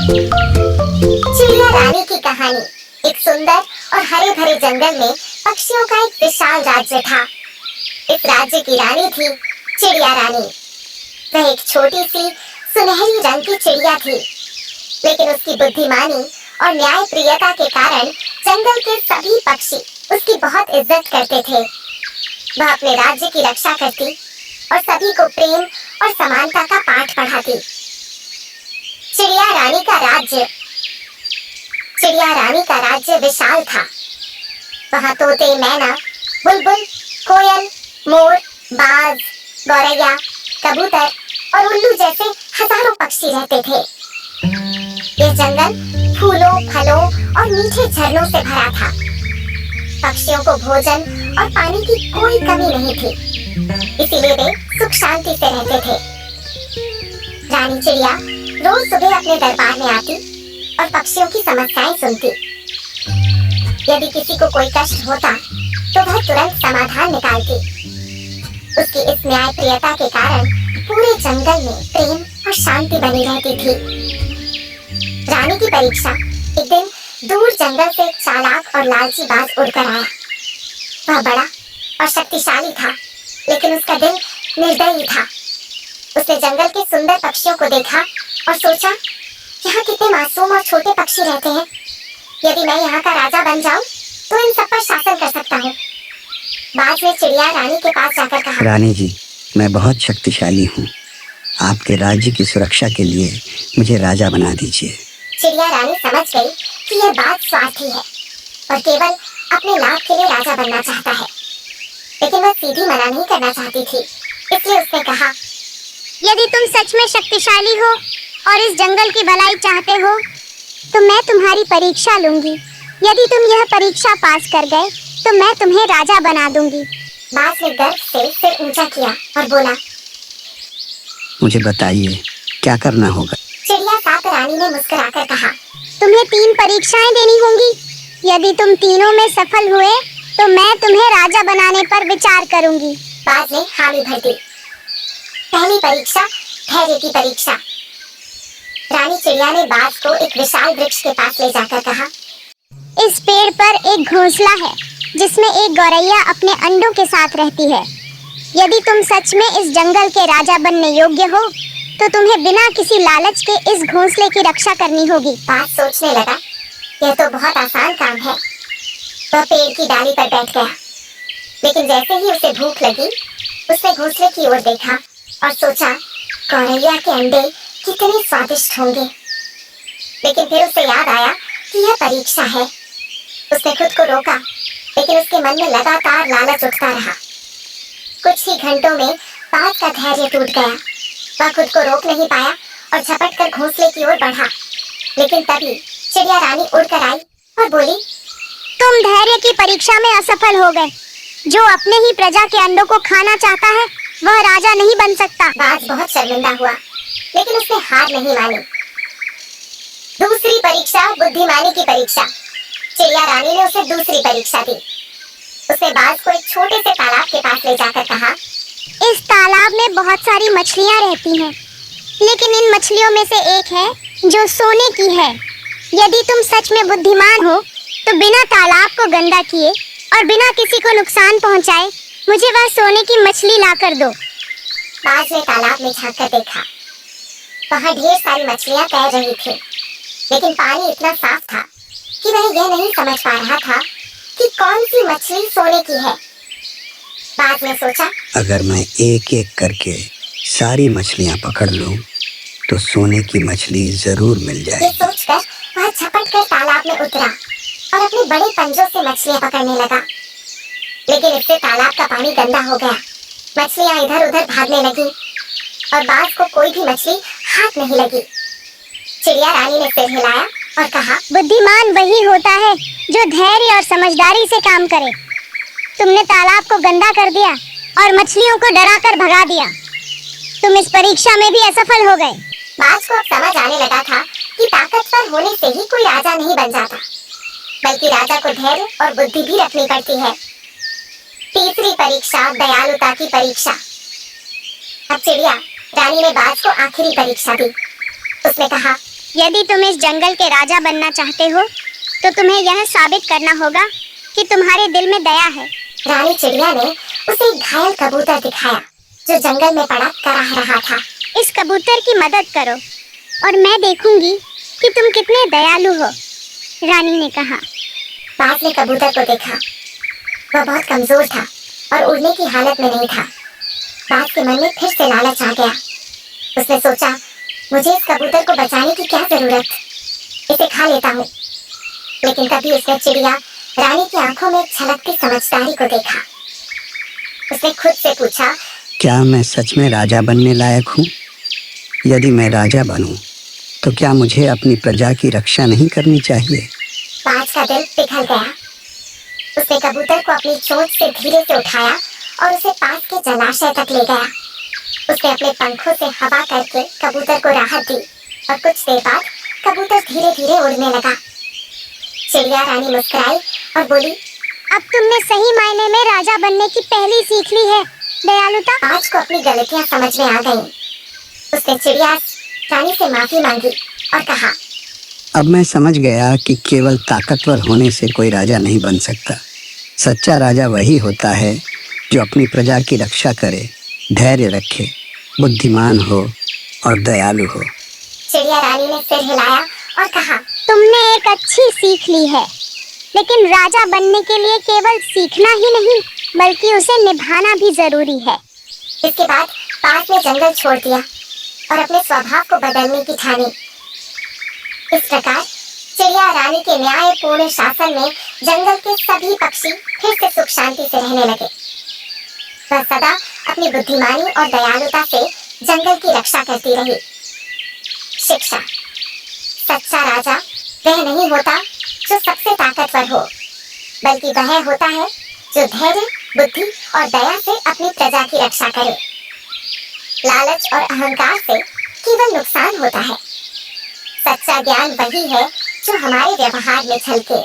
चिड़िया रानी की कहानी। एक सुंदर और हरे भरे जंगल में पक्षियों का एक विशाल राज्य था। इस राज्य की रानी थी चिड़िया रानी। वह एक छोटी सी सुनहरी रंग की चिड़िया थी, लेकिन उसकी बुद्धिमानी और न्यायप्रियता के कारण जंगल के सभी पक्षी उसकी बहुत इज्जत करते थे। वह अपने राज्य की रक्षा करती और सभी को प्रेम और समानता का पाठ पढ़ाती। चिड़िया रानी का राज्य विशाल था। वहाँ तोते, मैना, बुलबुल, कोयल, मोर, बाज, गौरैया, कबूतर और उल्लू जैसे हजारों पक्षी रहते थे। यह जंगल फूलों, फलों और मीठे झरनों से भरा था। पक्षियों को भोजन और पानी की कोई कमी नहीं थी, इसीलिए वे सुख शांति से रहते थे। रानी चिड़िया रोज सुबह अपने दरबार में आती और पक्षियों की समस्याएं सुनती। यदि किसी को कोई कष्ट होता तो वह तुरंत समाधान निकालती। उसकी इस न्यायप्रियता के कारण पूरे जंगल में प्रेम और शांति बनी रहती थी। रानी की परीक्षा। एक दिन दूर जंगल से एक चालाक और लालची बाज उड़कर आया। वह बड़ा और शक्तिशाली था, लेकिन उसका दिल निर्दयी था। उसने जंगल के सुंदर पक्षियों को देखा और सोचा, यहाँ कितने मासूम और छोटे पक्षी रहते हैं। यदि मैं यहाँ का राजा बन जाऊं, तो इन सब पर शासन कर सकता हूँ। बाज ने चिड़िया रानी के पास जाकर कहा, रानी जी, मैं बहुत शक्तिशाली हूँ। आपके राज्य की सुरक्षा के लिए मुझे राजा बना दीजिए। चिड़िया रानी समझ गई कि यह बात स्वार्थी है और केवल अपने लाभ के लिए राजा बनना चाहता है, लेकिन वह सीधी मना नहीं करना चाहती थी। इसलिए उसने कहा, यदि तुम सच में शक्तिशाली हो और इस जंगल की भलाई चाहते हो, तो मैं तुम्हारी परीक्षा लूंगी। यदि तुम यह परीक्षा पास कर गए, तो मैं तुम्हें राजा बना दूंगी। बाज ने गर्व से सिर ऊंचा किया और बोला, मुझे बताइए क्या करना होगा। चिड़िया साथ रानी ने मुस्कुराकर कहा, तुम्हें 3 परीक्षाएं देनी होंगी। यदि तुम तीनों में सफल हुए, तो मैं तुम्हें राजा बनाने पर विचार करूंगी। बाज ने हामी भर दी। पहली परीक्षा, धैर्य की परीक्षा। रानी चिड़िया ने बाज को एक विशाल वृक्ष के पास ले जाकर कहा, इस पेड़ पर एक घोंसला है, जिसमें एक गौरैया अपने अंडों के साथ रहती है। यदि तुम सच में इस जंगल के राजा बनने योग्य हो, तो तुम्हें बिना किसी लालच के इस घोंसले की रक्षा करनी होगी। बाज सोचने लगा, यह तो बहुत आसान काम है। वह पेड़ की डाली पर बैठ गया, लेकिन जैसे ही उसे भूख लगी, उसने घोंसले की ओर देखा और सोचा, गौरैया के अंडे कितने स्वादिष्ट होंगे। लेकिन फिर उसे याद आया कि यह परीक्षा है। उसने खुद को रोका, लेकिन उसके मन में लगातार लालच उठता रहा। कुछ ही घंटों में बाज का धैर्य टूट गया। वह खुद को रोक नहीं पाया और झपट कर घोंसले की ओर बढ़ा। लेकिन तभी चिड़िया रानी उड़कर आई और बोली, तुम धैर्य की परीक्षा में असफल हो गए। जो अपने ही प्रजा के अंडों को खाना चाहता है, वह राजा नहीं बन सकता। बाज बहुत शर्मिंदा हुआ, लेकिन उसने हार नहीं मानी। दूसरी परीक्षा, बुद्धिमानी की परीक्षा। चिड़िया रानी ने उसे दूसरी परीक्षा दी। उसने बाज को एक छोटे से तालाब के पास ले जाकर कहा, इस तालाब में बहुत सारी मछलियाँ रहती हैं, लेकिन इन मछलियों में से एक है जो सोने की है। यदि तुम सच में बुद्धिमान हो, तो बिना तालाब को गंदा किए और बिना किसी को नुकसान पहुंचाए मुझे वह सोने की मछली ला कर दो। बाज ने तालाब में झांक कर देखा। वहाँ ढेर सारी मछलियाँ तैर रही थी, लेकिन पानी इतना साफ था कि वह यह नहीं समझ पा रहा था कि कौन सी मछली सोने की है। बाज ने सोचा, अगर मैं एक एक करके सारी मछलियाँ पकड़ लूं, तो सोने की मछली जरूर मिल जाएगी। ये सोचकर वह झपट कर तालाब में उतरा और अपने बड़े पंजों से मछलियाँ पकड़ने लगा। लेकिन इससे तालाब का पानी गंदा हो गया। मछलियाँ इधर उधर भागने लगी और बाज को कोई भी मछली हाथ नहीं लगी। चिड़िया रानी ने सिर हिलाया और कहा, बुद्धिमान वही होता है जो धैर्य और समझदारी से काम करे। तुमने तालाब को गंदा कर दिया और मछलियों को डराकर भगा दिया। तुम इस परीक्षा में भी असफल हो गए। बाज को अब समझ आने लगा था कि ताकतवर होने से ही कोई राजा नहीं बन जाता, बल्कि राजा को धैर्य और बुद्धि भी रखनी पड़ती है। तीसरी परीक्षा, दयालुता की परीक्षा। अब चिड़िया रानी ने बाज को आखिरी परीक्षा दी। उसने कहा, यदि तुम इस जंगल के राजा बनना चाहते हो तो तुम्हें यह साबित करना होगा कि तुम्हारे दिल में दया है। रानी चिड़िया ने उसे एक घायल कबूतर दिखाया जो जंगल में पड़ा कराह रहा था। इस कबूतर की मदद करो और मैं देखूंगी कि तुम कितने दयालु हो, रानी ने कहा। बाज ने कबूतर को देखा। वह बहुत कमजोर था और उड़ने की हालत में नहीं था। बाज के मन में फिर से लालच आ गया। उसने सोचा, मुझे इस कबूतर को बचाने की क्या जरूरत, इसे खा लेता हूँ। लेकिन तभी उसने चिड़िया रानी की आंखों में छलकती समझदारी को देखा। उसने खुद से पूछा, क्या मैं सच में राजा बनने लायक हूँ? यदि मैं राजा बनूं, तो क्या मुझे अपनी प्रजा की रक्षा नहीं करनी चाहिए? बाज का दिल पिघल गया। उसने कबूतर को अपनी चोंच से धीरे से उठाया और उसे पास के जलाशय तक ले गया। उसने अपने पंखों से हवा करके कबूतर को राहत दी और कुछ देर बाद कबूतर धीरे धीरे उड़ने लगा। चिड़िया रानी मुस्कुराई और बोली, अब तुमने सही मायने में राजा बनने की पहली सीख ली है, दयालुता। बाज को अपनी गलतियां समझ में आ गईं। उसने चिड़िया रानी से माफी मांगी और कहा, अब मैं समझ गया कि केवल ताकतवर होने से कोई राजा नहीं बन सकता। सच्चा राजा वही होता है जो अपनी प्रजा की रक्षा करे, धैर्य रखे, बुद्धिमान हो और दयालु हो। चिड़िया रानी ने सिर हिलाया और कहा, तुमने एक अच्छी सीख ली है, लेकिन राजा बनने के लिए केवल सीखना ही नहीं बल्कि उसे निभाना भी जरूरी है। इसके बाद बाज ने जंगल छोड़ दिया और अपने स्वभाव को बदलने की ठानी। इस प्रकार चिड़िया रानी के न्यायपूर्ण शासन में जंगल के सभी पक्षी फिर से सुख शांति से रहने लगे। वह सदा अपनी बुद्धिमानी और दयालुता से जंगल की रक्षा करती रही। शिक्षा, सच्चा राजा वह नहीं होता जो सबसे ताकतवर हो, बल्कि वह होता है जो धैर्य, बुद्धि और दया से अपनी प्रजा की रक्षा करे। लालच और अहंकार से केवल नुकसान होता है। सच्चा ज्ञान वही है जो हमारे व्यवहार में झलके।